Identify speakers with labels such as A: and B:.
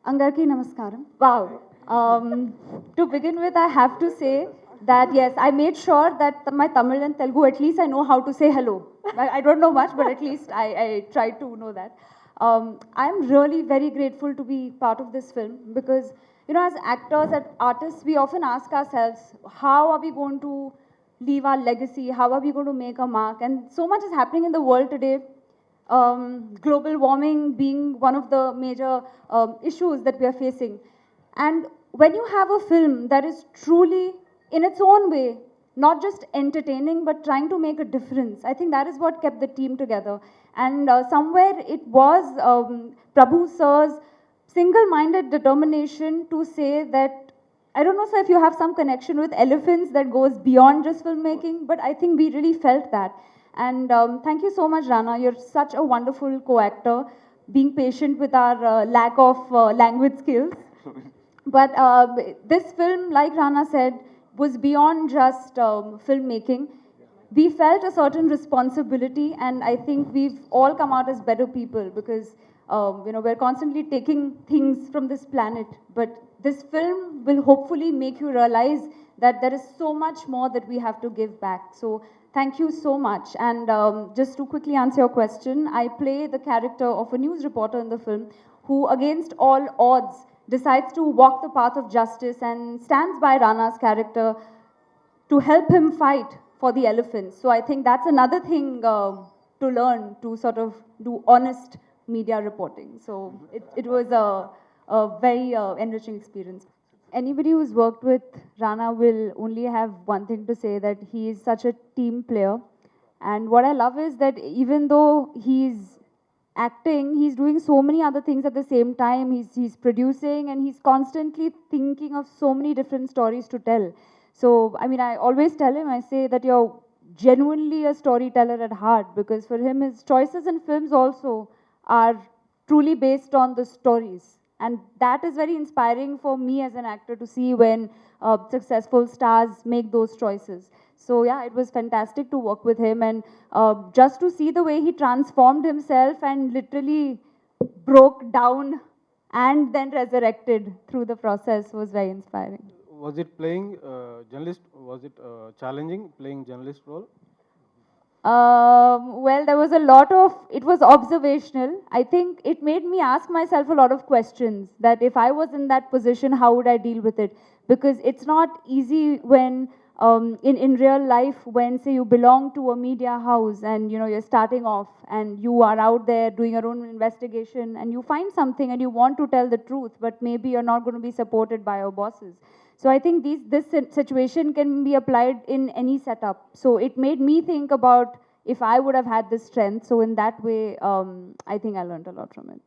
A: Angarki Namaskaram. Wow. To begin with, I have to say that yes, I made sure that my Tamil and Telugu, at least I know how to say hello. I don't know much, but at least I tried to know that. I'm really very grateful to be part of this film because, as actors and artists, we often ask ourselves, how are we going to leave our legacy? How are we going to make a mark? And so much is happening in the world today, global warming being one of the major issues that we are facing. And when you have a film that is truly, in its own way, not just entertaining, but trying to make a difference, I think that is what kept the team together. And somewhere it was Prabhu Sir's single-minded determination to say that, I don't know, sir, if you have some connection with elephants that goes beyond just filmmaking, but I think we really felt that. And thank you so much, Rana. You're such a wonderful co-actor, being patient with our lack of language skills. But this film, like Rana said, was beyond just filmmaking. We felt a certain responsibility, and I think we've all come out as better people because we're constantly taking things from this planet. But this film will hopefully make you realize that there is so much more that we have to give back. So thank you so much. And just to quickly answer your question, I play the character of a news reporter in the film who, against all odds, decides to walk the path of justice and stands by Rana's character to help him fight for the elephants. So I think that's another thing to learn to sort of do honest media reporting. So it was a very enriching experience. Anybody who's worked with Rana will only have one thing to say, that he is such a team player. And what I love is that even though he's acting, he's doing so many other things at the same time. He's producing, and he's constantly thinking of so many different stories to tell. So, I mean, I always tell him, I say that you're genuinely a storyteller at heart, because for him, his choices in films also are truly based on the stories. And that is very inspiring for me as an actor to see when successful stars make those choices. So yeah, it was fantastic to work with him, and just to see the way he transformed himself and literally broke down and then resurrected through the process was very inspiring.
B: Was it playing journalist? Was it challenging playing journalist role?
A: Well, there was a lot of, it was observational. I think it made me ask myself a lot of questions, that if I was in that position, how would I deal with it? Because it's not easy when, in real life, when, say, you belong to a media house and, you're starting off and you are out there doing your own investigation and you find something and you want to tell the truth, but maybe you're not going to be supported by your bosses. So I think this situation can be applied in any setup. So it made me think about if I would have had this strength. So in that way, I think I learned a lot from it.